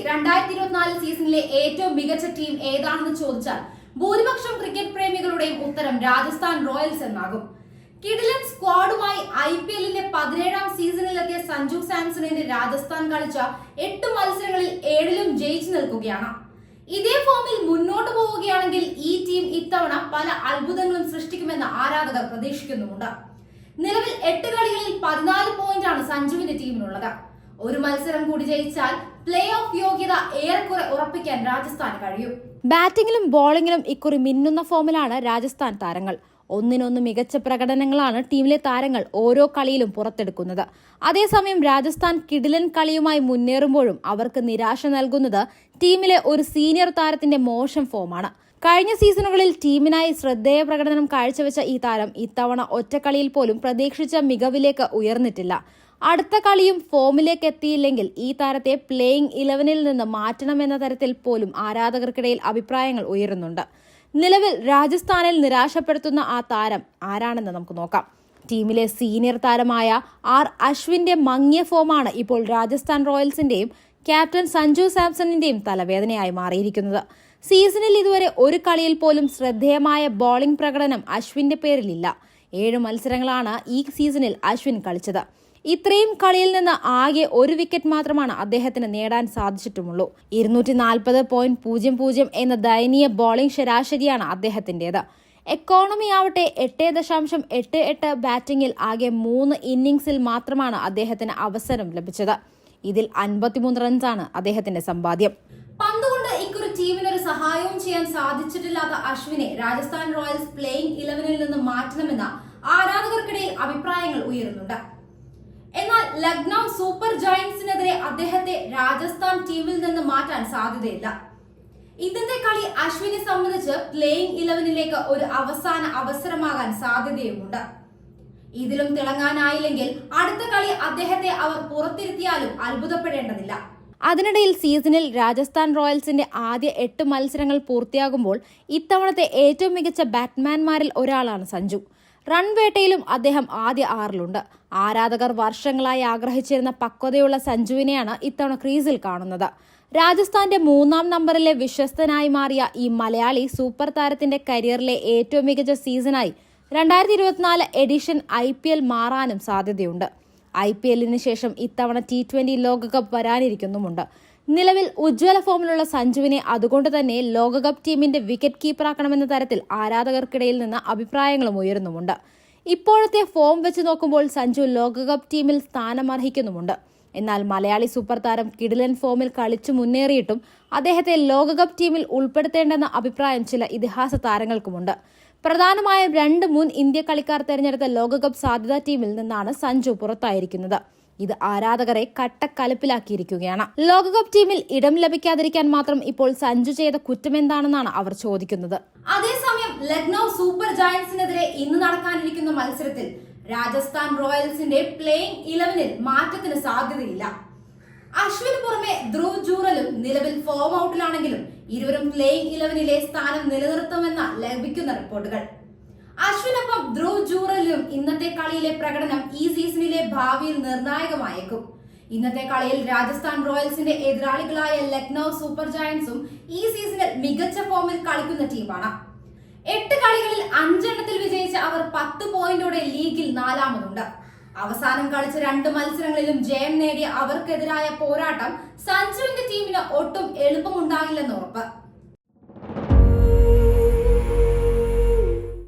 2024 സീസണിലെ ഏറ്റവും മികച്ച ടീം ഏതാണെന്ന് ചോദിച്ചാൽ ഭൂരിപക്ഷം ക്രിക്കറ്റ് പ്രേമികളുടെയും ഉത്തരം രാജസ്ഥാൻ റോയൽസ് എന്നാകും. കിടിലൻ സ്ക്വാഡുമായി IPL-ന്റെ 17ാം സീസണിലെത്തിയ സഞ്ജു സാംസണിന്റെ രാജസ്ഥാൻ കളിച്ച 8 മത്സരങ്ങളിൽ 7ലും ജയിച്ചു നിൽക്കുകയാണ്. ഇതേ ഫോമിൽ മുന്നോട്ട് പോവുകയാണെങ്കിൽ ഈ ടീം ഇത്തവണ പല അത്ഭുതങ്ങളും സൃഷ്ടിക്കുമെന്ന് ആരാധകർ പ്രതീക്ഷിക്കുന്നുമുണ്ട്. നിലവിൽ 8 കളികളിൽ 14 പോയിന്റാണ് സഞ്ജുവിന്റെ ടീമിനുള്ളത്. ഒരു മത്സരം കൂടി ജയിച്ചാൽ പ്ലേ ഓഫ് യോഗ്യത ഏറെക്കുറെ ഉറപ്പിക്കാൻ രാജസ്ഥാന് കഴിയും. ബാറ്റിംഗിലും ബോളിംഗിലും ഇക്കുറി മിന്നുന്ന ഫോമിലാണ് രാജസ്ഥാൻ താരങ്ങൾ. ഒന്നിനൊന്ന് മികച്ച പ്രകടനങ്ങളാണ് ടീമിലെ താരങ്ങൾ ഓരോ കളിയിലും പുറത്തെടുക്കുന്നത്. അതേസമയം രാജസ്ഥാൻ കിടിലൻ കളിയുമായി മുന്നേറുമ്പോഴും അവർക്ക് നിരാശ നൽകുന്നത് ടീമിലെ ഒരു സീനിയർ താരത്തിന്റെ മോശം ഫോമാണ്. കഴിഞ്ഞ സീസണുകളിൽ ടീമിനായി ശ്രദ്ധേയ പ്രകടനം കാഴ്ചവെച്ച ഈ താരം ഇത്തവണ ഒറ്റക്കളിയിൽ പോലും പ്രതീക്ഷിച്ച മികവിലേക്ക് ഉയർന്നിട്ടില്ല. അടുത്ത കളിയും ഫോമിലേക്ക് എത്തിയില്ലെങ്കിൽ ഈ താരത്തെ പ്ലേയിങ് 11-ൽ നിന്ന് മാറ്റണമെന്ന തരത്തിൽ പോലും ആരാധകർക്കിടയിൽ അഭിപ്രായങ്ങൾ ഉയരുന്നുണ്ട്. നിലവിൽ രാജസ്ഥാനിൽ നിരാശപ്പെടുത്തുന്ന ആ താരം ആരാണെന്ന് നമുക്ക് നോക്കാം. ടീമിലെ സീനിയർ താരമായ അശ്വിന്റെ മങ്ങിയ ഫോമാണ് ഇപ്പോൾ രാജസ്ഥാൻ റോയൽസിന്റെയും ക്യാപ്റ്റൻ സഞ്ജു സാംസണിന്റെയും തലവേദനയായി മാറിയിരിക്കുന്നത്. സീസണിൽ ഇതുവരെ ഒരു കളിയിൽ പോലും ശ്രദ്ധേയമായ ബോളിംഗ് പ്രകടനം അശ്വിന്റെ പേരിലില്ല. 7 മത്സരങ്ങളാണ് ഈ സീസണിൽ അശ്വിൻ കളിച്ചത്. ഇത്രയും കളിയിൽ നിന്ന് ആകെ ഒരു വിക്കറ്റ് മാത്രമാണ് അദ്ദേഹത്തിന് നേടാൻ സാധിച്ചിട്ടുമുള്ളൂ. 240.00 എന്ന ദയനീയ ബോളിംഗ് ശരാശരിയാണ് അദ്ദേഹത്തിന്റേത്. എക്കോണമി ആവട്ടെ 8.88 ബാറ്റിംഗിൽ ആകെ 3 ഇന്നിംഗ്സിൽ മാത്രമാണ് അദ്ദേഹത്തിന് അവസരം ലഭിച്ചത്. ഇതിൽ 53 റൺസാണ് അദ്ദേഹത്തിന്റെ സമ്പാദ്യം. പന്തുകൊണ്ട് ഇക്കുറി ടീമിനൊരു സഹായവും ചെയ്യാൻ സാധിച്ചിട്ടില്ലാത്ത അശ്വിനെ രാജസ്ഥാൻ റോയൽസ് പ്ലേയിങ് 11-ൽ നിന്ന് മാറ്റണമെന്ന ആരാധകർക്കിടയിൽ അഭിപ്രായങ്ങൾ ഉയരുന്നുണ്ട്. എന്നാൽ ലക്നൌ സൂപ്പർ ജയന്റ്സിനെതിരെ അദ്ദേഹത്തെ രാജസ്ഥാൻ ടീമിൽ നിന്ന് മാറ്റാൻ സാധ്യതയില്ല. ഇന്നത്തെ കളി അശ്വിനെ സംബന്ധിച്ച് പ്ലേയിങ് 11-ലേക്ക് ഒരു അവസാന അവസരമാകാൻ സാധ്യതയുമുണ്ട്. ഇതിലും തിളങ്ങാനായില്ലെങ്കിൽ അടുത്ത കളി അദ്ദേഹത്തെ അവർ പുറത്തിരുത്തിയാലും അത്ഭുതപ്പെടേണ്ടതില്ല. അതിനിടയിൽ സീസണിൽ രാജസ്ഥാൻ റോയൽസിന്റെ ആദ്യ 8 മത്സരങ്ങൾ പൂർത്തിയാകുമ്പോൾ ഇത്തവണത്തെ ഏറ്റവും മികച്ച ബാറ്റ്സ്മാൻമാരിൽ ഒരാളാണ് സഞ്ജു. റൺ വേട്ടയിലും അദ്ദേഹം ആദ്യ 6-ലുണ്ട്. ആരാധകർ വർഷങ്ങളായി ആഗ്രഹിച്ചിരുന്ന പക്വതയുള്ള സഞ്ജുവിനെയാണ് ഇത്തവണ ക്രീസിൽ കാണുന്നത്. രാജസ്ഥാന്റെ 3-ാം നമ്പറിലെ വിശ്വസ്തനായി മാറിയ ഈ മലയാളി സൂപ്പർ താരത്തിന്റെ കരിയറിലെ ഏറ്റവും മികച്ച സീസണായി 2024 എഡിഷൻ IPL മാറാനും സാധ്യതയുണ്ട്. IPL-ന് ശേഷം ഇത്തവണ T20 ലോകകപ്പ് വരാനിരിക്കുന്നുമുണ്ട്. നിലവിൽ ഉജ്ജ്വല ഫോമിലുള്ള സഞ്ജുവിനെ അതുകൊണ്ട് തന്നെ ലോകകപ്പ് ടീമിന്റെ വിക്കറ്റ് കീപ്പറാക്കണമെന്ന തരത്തിൽ ആരാധകർക്കിടയിൽ നിന്ന് അഭിപ്രായങ്ങളും ഉയരുന്നുമുണ്ട്. ഇപ്പോഴത്തെ ഫോം വെച്ച് നോക്കുമ്പോൾ സഞ്ജു ലോകകപ്പ് ടീമിൽ സ്ഥാനമർഹിക്കുന്നുമുണ്ട്. എന്നാൽ മലയാളി സൂപ്പർ താരം കിടിലൻ ഫോമിൽ കളിച്ചു മുന്നേറിയിട്ടും അദ്ദേഹത്തെ ലോകകപ്പ് ടീമിൽ ഉൾപ്പെടുത്തേണ്ടെന്ന അഭിപ്രായം ചില ഇതിഹാസ താരങ്ങൾക്കുമുണ്ട്. പ്രധാനമായും 2 മുൻ ഇന്ത്യ കളിക്കാർ തെരഞ്ഞെടുത്ത ലോകകപ്പ് സാധ്യതാ ടീമിൽ നിന്നാണ് സഞ്ജു പുറത്തായിരിക്കുന്നത്. ഇത് ആരാധകരെ കട്ടക്കലിപ്പിലാക്കിയിരിക്കുകയാണ്. ലോകകപ്പ് ടീമിൽ ഇടം ലഭിക്കാതിരിക്കാൻ മാത്രം ഇപ്പോൾ സഞ്ജു ചെയ്ത കുറ്റമെന്താണെന്നാണ് അവർ ചോദിക്കുന്നത്. അതേസമയം ലക്നൌ സൂപ്പർ ജയന്റ്സിനെതിരെ ഇന്ന് നടക്കാനിരിക്കുന്ന മത്സരത്തിൽ രാജസ്ഥാൻ റോയൽസിന്റെ പ്ലേയിങ് 11-ൽ മാറ്റത്തിന് സാധ്യതയില്ല. അശ്വിന് പുറമെ ധ്രുവ് ജൂറലും നിലവിൽ ഫോം ഔട്ടിലാണെങ്കിലും ഇരുവരും പ്ലേയിങ് 11-ലെ സ്ഥാനം നിലനിർത്തുമെന്ന ലഭിക്കുന്ന റിപ്പോർട്ടുകൾ. അശ്വിനൊപ്പം ധ്രുവ് ജൂറലും ഇന്നത്തെ കളിയിലെ പ്രകടനം ഈ സീസണിലെ ഭാവിയിൽ നിർണായകമായേക്കും. ഇന്നത്തെ കളിയിൽ രാജസ്ഥാൻ റോയൽസിന്റെ എതിരാളികളായ ലക്നൌ സൂപ്പർ ജയന്റ്സും ഈ സീസണിൽ മികച്ച ഫോമിൽ കളിക്കുന്ന ടീമാണ്. 8 കളികളിൽ 5 എണ്ണത്തിൽ വിജയിച്ച അവർ 10 പോയിന്റോടെ ലീഗിൽ 4-മതുണ്ട്. അവസാനം കളിച്ച 2 മത്സരങ്ങളിലും ജയം നേടിയ അവർക്കെതിരായ പോരാട്ടം സഞ്ജുവിന്റെ ടീമിന് ഒട്ടും എളുപ്പമുണ്ടാകില്ലെന്ന് ഉറപ്പ്.